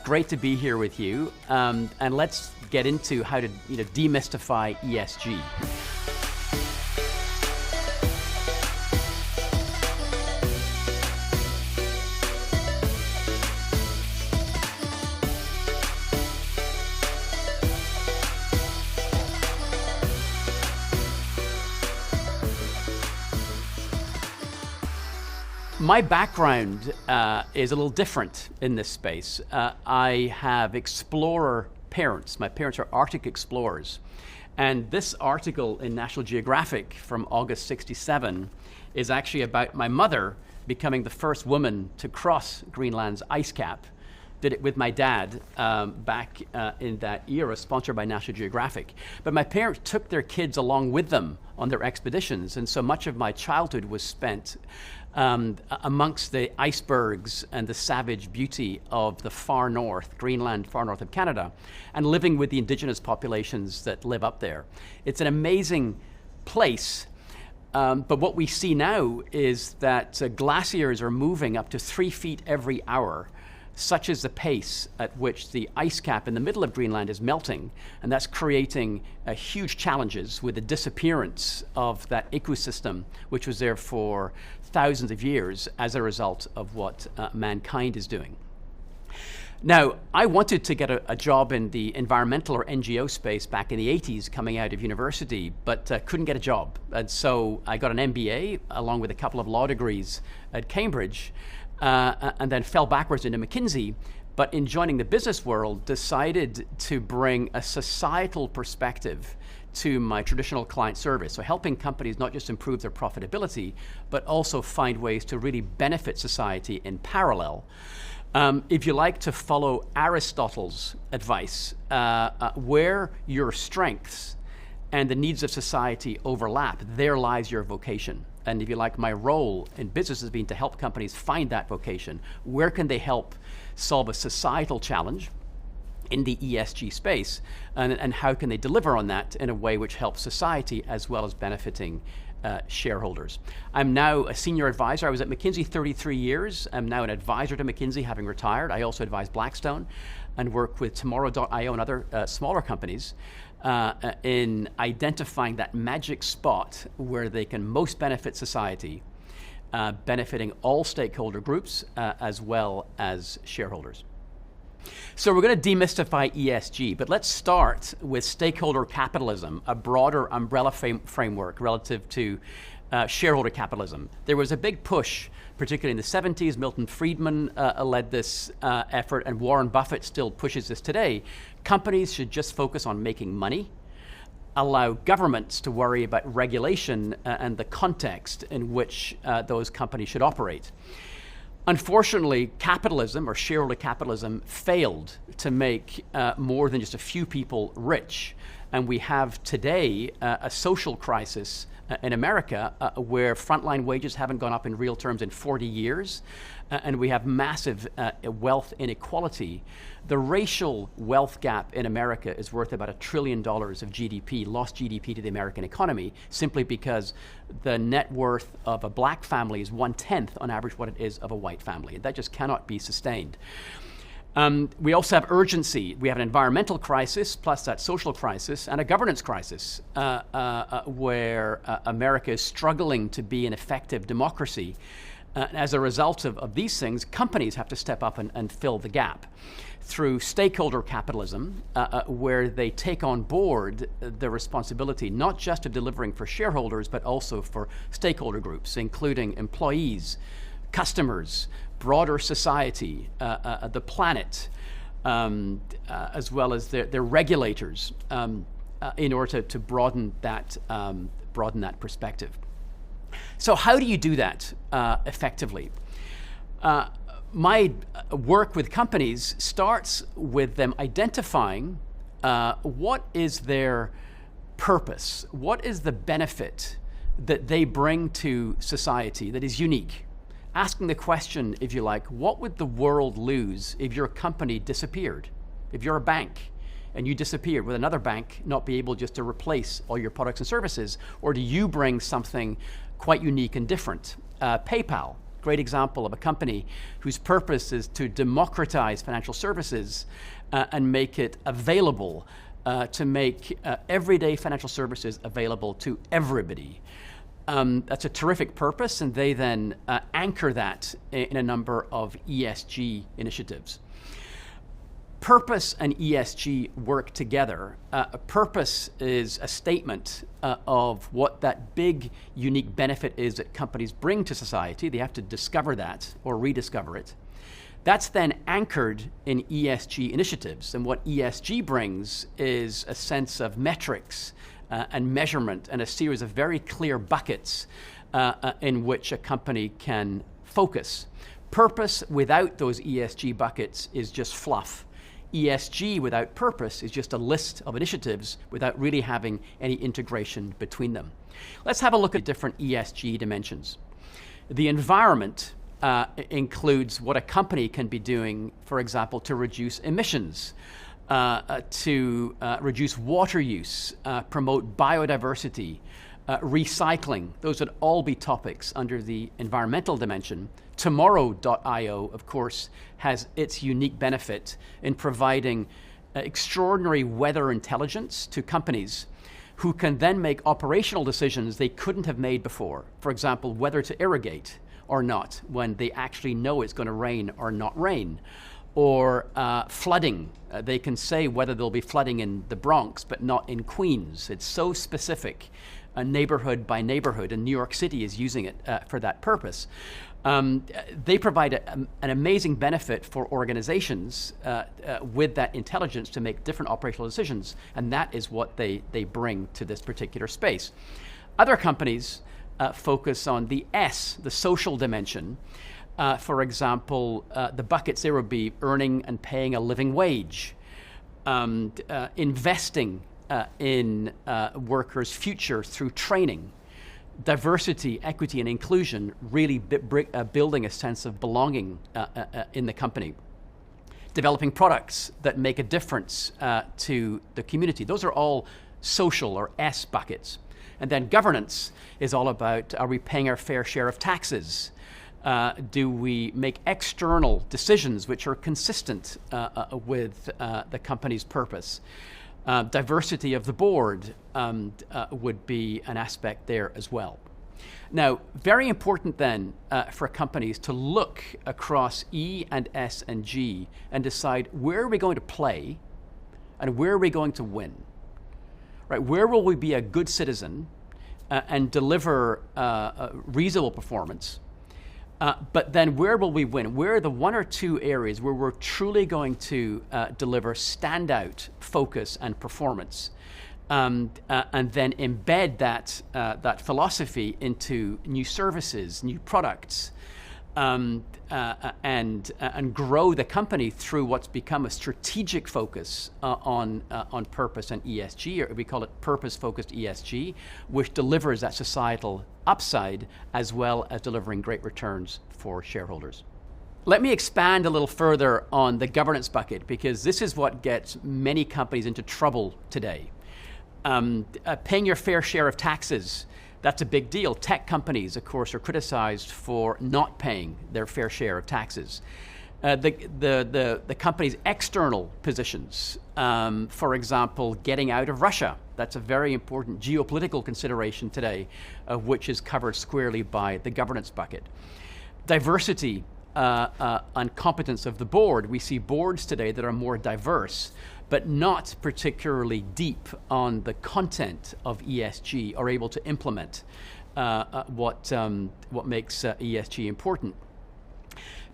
great to be here with you, and let's get into how to demystify ESG. My background is a little different in this space. I have explorer parents. My parents are Arctic explorers. And this article in National Geographic from August '67 is actually about my mother becoming the first woman to cross Greenland's ice cap. Did it with my dad back in that era, sponsored by National Geographic. But my parents took their kids along with them on their expeditions, and so much of my childhood was spent amongst the icebergs and the savage beauty of the far north, Greenland, far north of Canada, and living with the indigenous populations that live up there. It's an amazing place, but what we see now is that glaciers are moving up to 3 feet every hour. Such is the pace at which the ice cap in the middle of Greenland is melting, and that's creating huge challenges with the disappearance of that ecosystem, which was there for thousands of years as a result of what mankind is doing. Now, I wanted to get a job in the environmental or NGO space back in the 80s coming out of university, but couldn't get a job. And so I got an MBA along with a couple of law degrees at Cambridge, and then fell backwards into McKinsey, but in joining the business world, decided to bring a societal perspective to my traditional client service. So helping companies not just improve their profitability, but also find ways to really benefit society in parallel. If you like to follow Aristotle's advice, where your strengths and the needs of society overlap, there lies your vocation. And if you like, my role in business has been to help companies find that vocation. Where can they help solve a societal challenge in the ESG space? And how can they deliver on that in a way which helps society as well as benefiting shareholders? I'm now a senior advisor. I was at McKinsey 33 years. I'm now an advisor to McKinsey, having retired. I also advise Blackstone and work with Tomorrow.io and other smaller companies in identifying that magic spot where they can most benefit society, benefiting all stakeholder groups as well as shareholders. So we're going to demystify ESG, but let's start with stakeholder capitalism, a broader umbrella framework relative to shareholder capitalism. There was a big push, particularly in the 70s. Milton Friedman led this effort, and Warren Buffett still pushes this today. Companies should just focus on making money, allow governments to worry about regulation and the context in which those companies should operate. Unfortunately, capitalism, or shareholder capitalism, failed to make more than just a few people rich. And we have today a social crisis in America where frontline wages haven't gone up in real terms in 40 years, and we have massive wealth inequality. The racial wealth gap in America is worth about $1 trillion of GDP, lost GDP to the American economy, simply because the net worth of a black family is 1/10 on average what it is of a white family. That just cannot be sustained. We also have urgency. We have an environmental crisis, plus that social crisis, and a governance crisis, where America is struggling to be an effective democracy. As a result of these things, companies have to step up and fill the gap through stakeholder capitalism, where they take on board the responsibility not just of delivering for shareholders, but also for stakeholder groups, including employees, customers, broader society, the planet, as well as their regulators, in order to broaden that perspective. So how do you do that effectively? My work with companies starts with them identifying what is their purpose, what is the benefit that they bring to society that is unique. Asking the question, if you like, what would the world lose if your company disappeared? If you're a bank and you disappeared, would another bank not be able just to replace all your products and services? Or do you bring something quite unique and different? PayPal great example of a company whose purpose is to democratize financial services and make it available, to make everyday financial services available to everybody. That's a terrific purpose, and they then anchor that in a number of ESG initiatives. Purpose and ESG work together. Purpose is a statement of what that big, unique benefit is that companies bring to society. They have to discover that or rediscover it. That's then anchored in ESG initiatives. And what ESG brings is a sense of metrics and measurement and a series of very clear buckets in which a company can focus. Purpose without those ESG buckets is just fluff. ESG without purpose is just a list of initiatives without really having any integration between them. Let's have a look at different ESG dimensions. The environment includes what a company can be doing, for example, to reduce emissions, to reduce water use, promote biodiversity, recycling. Those would all be topics under the environmental dimension. Tomorrow.io, of course, has its unique benefit in providing extraordinary weather intelligence to companies who can then make operational decisions they couldn't have made before. For example, whether to irrigate or not when they actually know it's going to rain or not rain. Or flooding. They can say whether there'll be flooding in the Bronx, but not in Queens. It's so specific, neighborhood by neighborhood, and New York City is using it for that purpose. They provide an amazing benefit for organizations with that intelligence to make different operational decisions, and that is what they bring to this particular space. Other companies focus on the S, the social dimension. For example, the buckets there would be earning and paying a living wage, investing in workers' future through training, diversity, equity, and inclusion, really building a sense of belonging in the company. Developing products that make a difference to the community. Those are all social or S buckets. And then governance is all about, are we paying our fair share of taxes? Do we make external decisions which are consistent with the company's purpose? Diversity of the board would be an aspect there as well. Now, very important then for companies to look across E and S and G and decide where are we going to play and where are we going to win? Right? Where will we be a good citizen and deliver a reasonable performance? But then where will we win? Where are the one or two areas where we're truly going to deliver standout focus and performance? And then embed that philosophy into new services, new products, and grow the company through what's become a strategic focus on purpose and ESG, or we call it purpose-focused ESG, which delivers that societal upside as well as delivering great returns for shareholders. Let me expand a little further on the governance bucket, because this is what gets many companies into trouble today. Paying your fair share of taxes, that's a big deal. Tech companies, of course, are criticized for not paying their fair share of taxes. The company's external positions, for example, getting out of Russia, that's a very important geopolitical consideration today, which is covered squarely by the governance bucket. Diversity and competence of the board. We see boards today that are more diverse, but not particularly deep on the content of ESG, or able to implement what makes ESG important.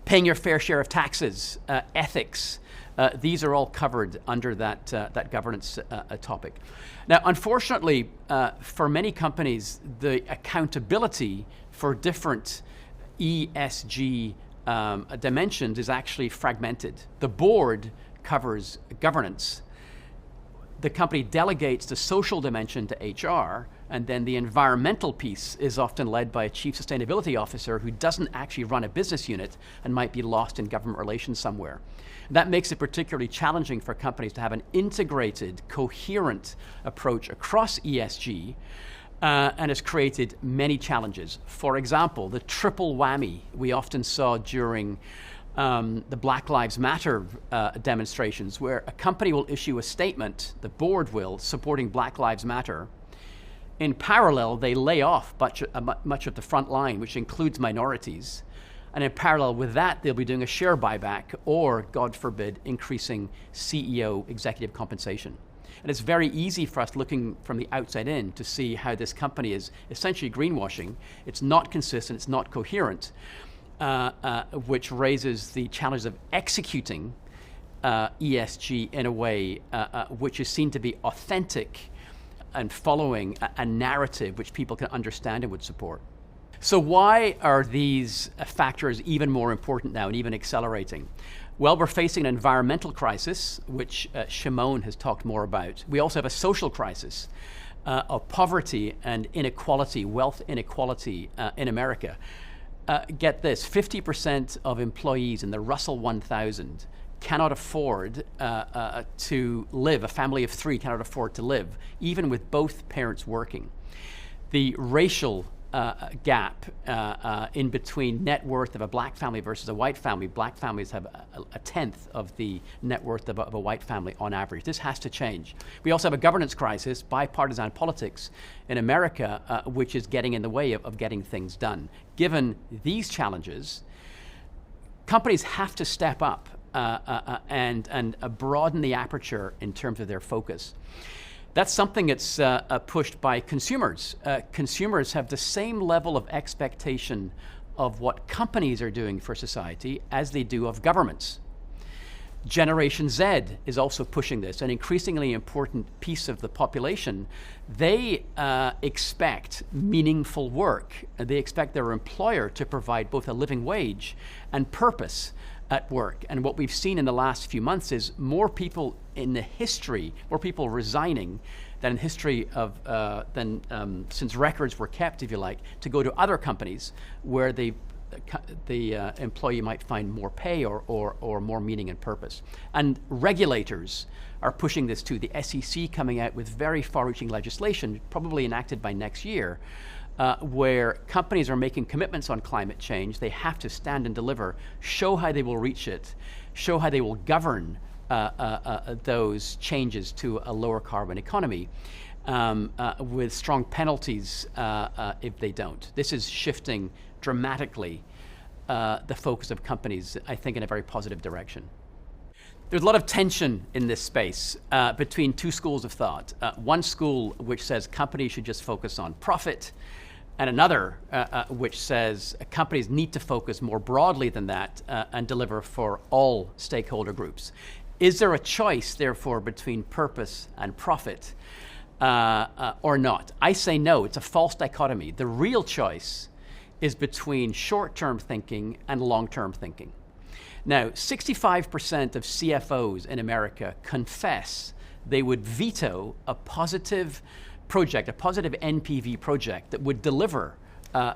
Paying your fair share of taxes, ethics, these are all covered under that governance topic. Now, unfortunately, for many companies, the accountability for different ESG dimensions is actually fragmented. The board covers governance. The company delegates the social dimension to HR, and then the environmental piece is often led by a chief sustainability officer who doesn't actually run a business unit and might be lost in government relations somewhere. That makes it particularly challenging for companies to have an integrated, coherent approach across ESG, and has created many challenges. For example, the triple whammy we often saw during the Black Lives Matter demonstrations, where a company will issue a statement, the board will, supporting Black Lives Matter. In parallel, they lay off much of the front line, which includes minorities. And in parallel with that, they'll be doing a share buyback or, God forbid, increasing CEO executive compensation. And it's very easy for us looking from the outside in to see how this company is essentially greenwashing. It's not consistent, it's not coherent, which raises the challenge of executing ESG in a way which is seen to be authentic and following a narrative which people can understand and would support. So why are these factors even more important now and even accelerating? Well, we're facing an environmental crisis, which Shimon has talked more about. We also have a social crisis of poverty and inequality, wealth inequality in America. Get this, 50% of employees in the Russell 1000 cannot afford to live, a family of three cannot afford to live, even with both parents working. The racial gap in between net worth of a black family versus a white family. Black families have a tenth of the net worth of a white family on average. This has to change. We also have a governance crisis, bipartisan politics in America, which is getting in the way of getting things done. Given these challenges, companies have to step up and broaden the aperture in terms of their focus. That's something that's pushed by consumers. Consumers have the same level of expectation of what companies are doing for society as they do of governments. Generation Z is also pushing this, an increasingly important piece of the population. They expect meaningful work. They expect their employer to provide both a living wage and purpose at work. And what we've seen in the last few months is more people resigning than in history of since records were kept, if you like, to go to other companies where the employee might find more pay or more meaning and purpose. And regulators are pushing this too. The SEC coming out with very far-reaching legislation, probably enacted by next year, where companies are making commitments on climate change. They have to stand and deliver, show how they will reach it, show how they will govern those changes to a lower carbon economy with strong penalties if they don't. This is shifting dramatically the focus of companies, I think, in a very positive direction. There's a lot of tension in this space between two schools of thought. One school which says companies should just focus on profit, and another which says companies need to focus more broadly than that and deliver for all stakeholder groups. Is there a choice, therefore, between purpose and profit or not? I say no, it's a false dichotomy. The real choice is between short-term thinking and long-term thinking. Now, 65% of CFOs in America confess they would veto a positive project, a positive NPV project that would deliver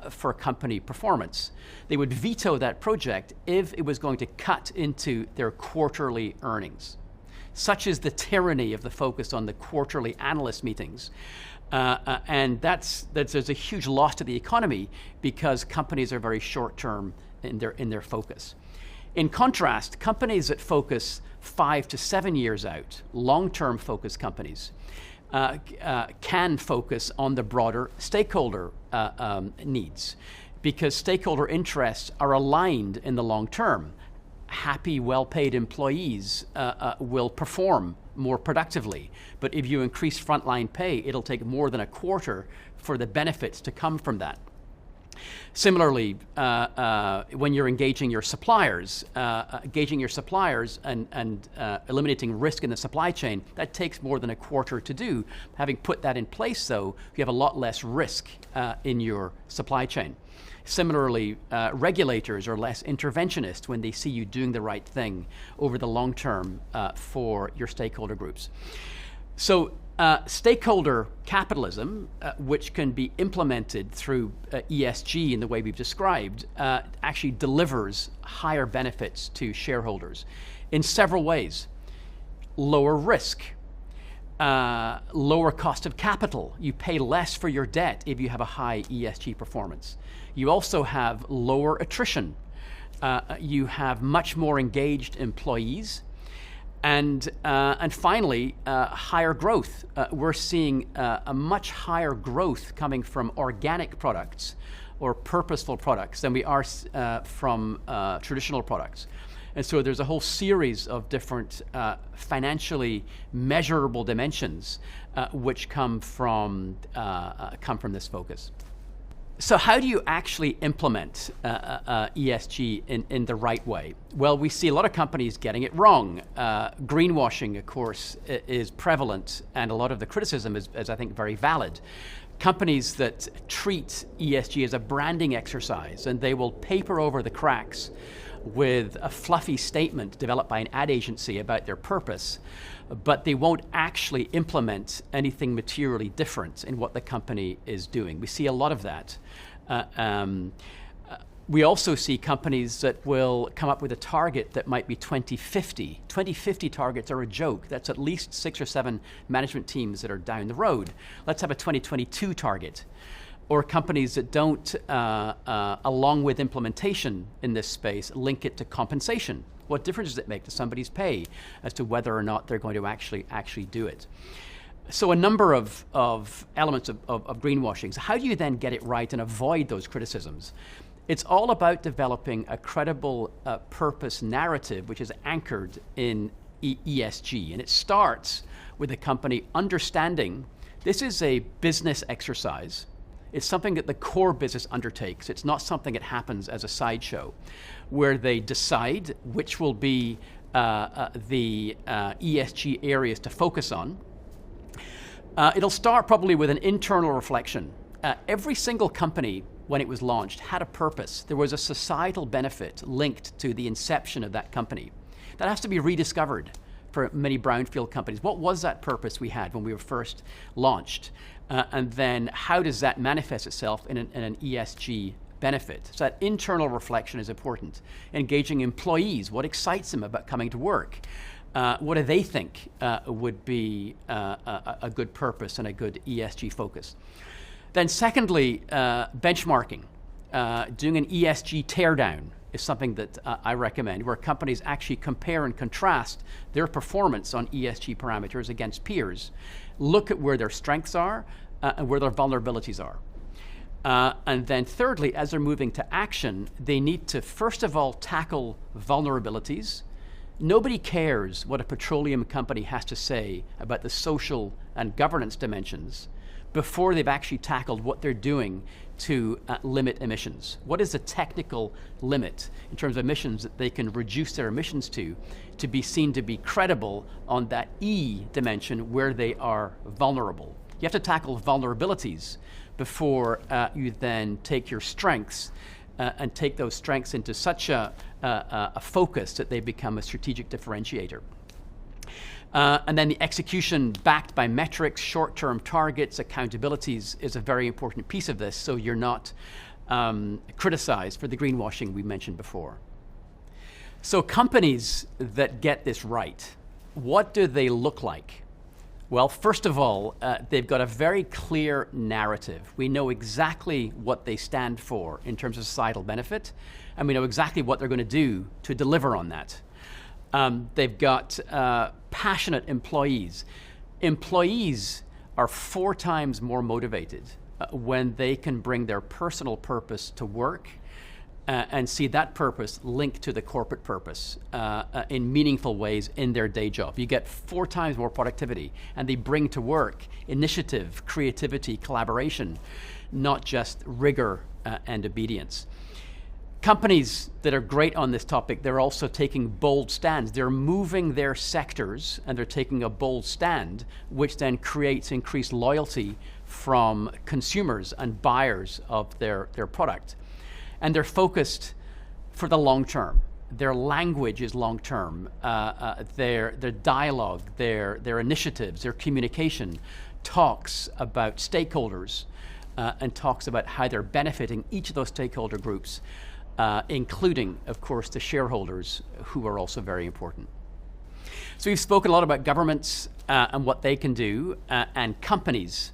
for company performance. They would veto that project if it was going to cut into their quarterly earnings. Such is the tyranny of the focus on the quarterly analyst meetings. And there's a huge loss to the economy because companies are very short-term in their focus. In contrast, companies that focus 5 to 7 years out, long-term focus companies, can focus on the broader stakeholder needs because stakeholder interests are aligned in the long term. Happy, well-paid employees will perform more productively. But if you increase frontline pay, it'll take more than a quarter for the benefits to come from that. Similarly, when you're engaging your suppliers and eliminating risk in the supply chain, that takes more than a quarter to do. Having put that in place, though, you have a lot less risk in your supply chain. Similarly, regulators are less interventionist when they see you doing the right thing over the long term for your stakeholder groups. So stakeholder capitalism, which can be implemented through ESG in the way we've described, actually delivers higher benefits to shareholders in several ways. Lower risk, lower cost of capital. You pay less for your debt if you have a high ESG performance. You also have lower attrition. You have much more engaged employees. And finally, higher growth. We're seeing a much higher growth coming from organic products or purposeful products than we are from traditional products. And so there's a whole series of different financially measurable dimensions which come from this focus. So how do you actually implement ESG in the right way? Well, we see a lot of companies getting it wrong. Greenwashing, of course, is prevalent, and a lot of the criticism is I think, very valid. Companies that treat ESG as a branding exercise, and they will paper over the cracks with a fluffy statement developed by an ad agency about their purpose, but they won't actually implement anything materially different in what the company is doing. We see a lot of that. We also see companies that will come up with a target that might be 2050. 2050 targets are a joke. That's at least 6 or 7 management teams that are down the road. Let's have a 2022 target. Or companies that don't, along with implementation in this space, link it to compensation. What difference does it make to somebody's pay as to whether or not they're going to actually do it? So a number of elements of greenwashing. So how do you then get it right and avoid those criticisms? It's all about developing a credible purpose narrative which is anchored in ESG. And it starts with the company understanding this is a business exercise. It's something that the core business undertakes. It's not something that happens as a sideshow, where they decide which will be the ESG areas to focus on. It'll start probably with an internal reflection. Every single company, when it was launched, had a purpose. There was a societal benefit linked to the inception of that company. That has to be rediscovered for many brownfield companies. What was that purpose we had when we were first launched? And then how does that manifest itself in an ESG benefit? So that internal reflection is important. Engaging employees, what excites them about coming to work? What do they think would be a good purpose and a good ESG focus? Then secondly, benchmarking. Doing an ESG teardown is something that I recommend, where companies actually compare and contrast their performance on ESG parameters against peers, look at where their strengths are and where their vulnerabilities are. And then thirdly, as they're moving to action, they need to first of all tackle vulnerabilities. Nobody cares what a petroleum company has to say about the social and governance dimensions before they've actually tackled what they're doing to limit emissions. What is the technical limit in terms of emissions that they can reduce their emissions to be seen to be credible on that E dimension where they are vulnerable? You have to tackle vulnerabilities before you then take your strengths and take those strengths into such a focus that they become a strategic differentiator. And then the execution backed by metrics, short-term targets, accountabilities is a very important piece of this, so you're not criticized for the greenwashing we mentioned before. So companies that get this right, what do they look like? Well, first of all, they've got a very clear narrative. We know exactly what they stand for in terms of societal benefit, and we know exactly what they're going to do to deliver on that. They've got passionate employees. Employees are 4 times more motivated when they can bring their personal purpose to work and see that purpose linked to the corporate purpose in meaningful ways in their day job. You get 4 times more productivity, and they bring to work initiative, creativity, collaboration, not just rigor and obedience. Companies that are great on this topic, they're also taking bold stands. They're moving their sectors and they're taking a bold stand, which then creates increased loyalty from consumers and buyers of their product. And they're focused for the long term. Their language is long term. Their dialogue, their initiatives, their communication talks about stakeholders and talks about how they're benefiting each of those stakeholder groups, including, of course, the shareholders, who are also very important. So we've spoken a lot about governments and what they can do, and companies.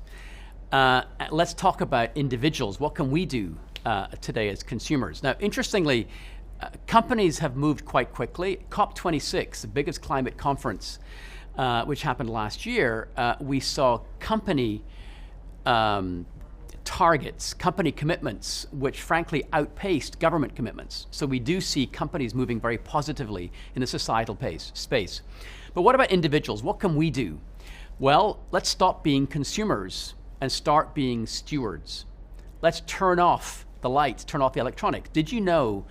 Let's talk about individuals. What can we do today as consumers? Now, interestingly, companies have moved quite quickly. COP26, the biggest climate conference, which happened last year, we saw company targets, company commitments, which frankly outpaced government commitments. So we do see companies moving very positively in the societal space. But what about individuals? What can we do? Well, let's stop being consumers and start being stewards. Let's turn off the lights, turn off the electronics. Did you know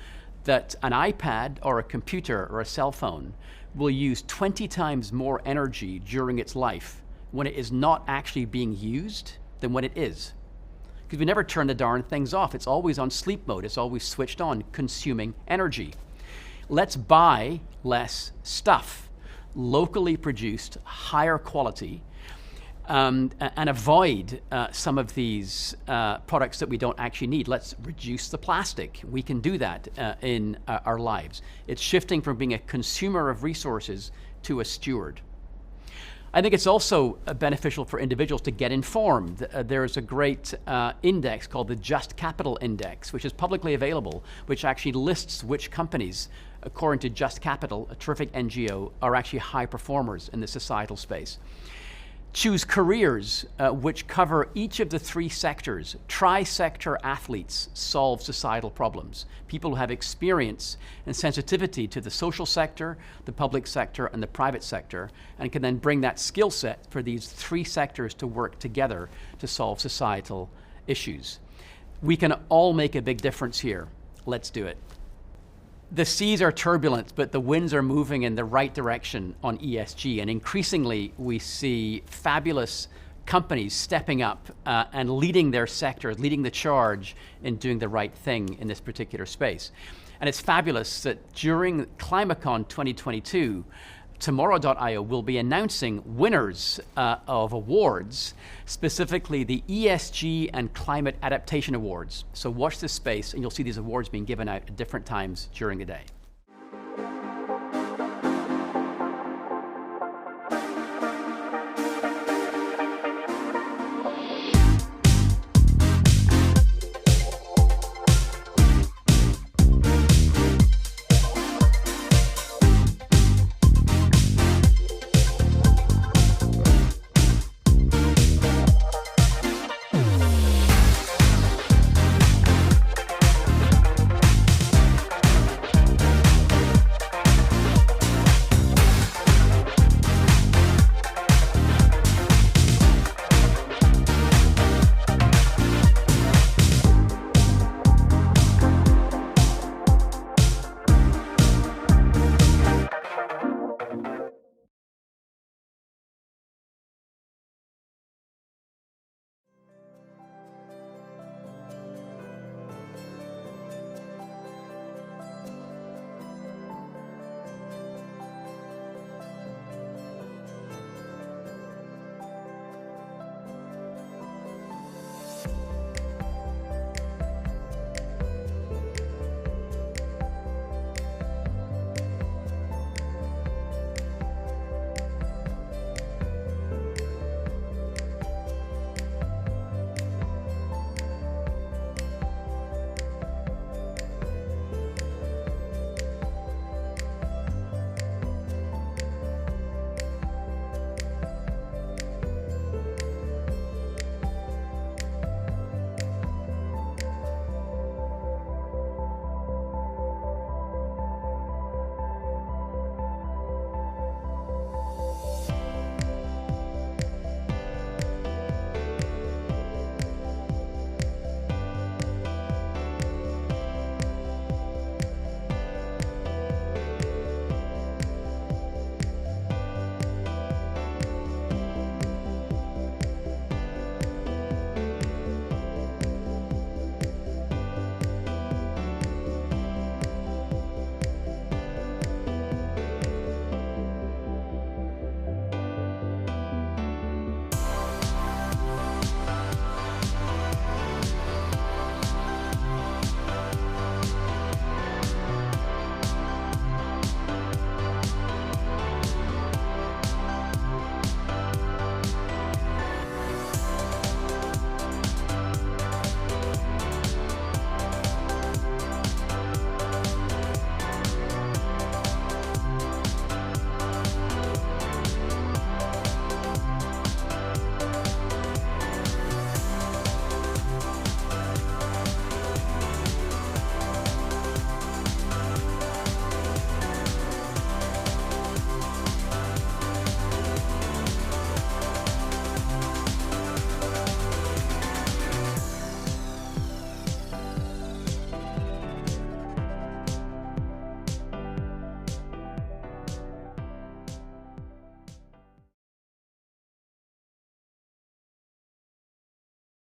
that an iPad or a computer or a cell phone will use 20 times more energy during its life when it is not actually being used than when it is? Because we never turn the darn things off. It's always on sleep mode. It's always switched on, consuming energy. Let's buy less stuff, locally produced, higher quality, and avoid some of these products that we don't actually need. Let's reduce the plastic. We can do that in our lives. It's shifting from being a consumer of resources to a steward. I think it's also beneficial for individuals to get informed. There's a great index called the Just Capital Index, which is publicly available, which actually lists which companies, according to Just Capital, a terrific NGO, are actually high performers in the societal space. Choose careers which cover each of the three sectors. Tri-sector athletes solve societal problems. People who have experience and sensitivity to the social sector, the public sector, and the private sector, and can then bring that skill set for these three sectors to work together to solve societal issues. We can all make a big difference here. Let's do it. The seas are turbulent, but the winds are moving in the right direction on ESG. And increasingly, we see fabulous companies stepping up and leading their sectors, leading the charge in doing the right thing in this particular space. And it's fabulous that during ClimaCon 2022, Tomorrow.io will be announcing winners of awards, specifically the ESG and Climate Adaptation Awards. So watch this space and you'll see these awards being given out at different times during the day.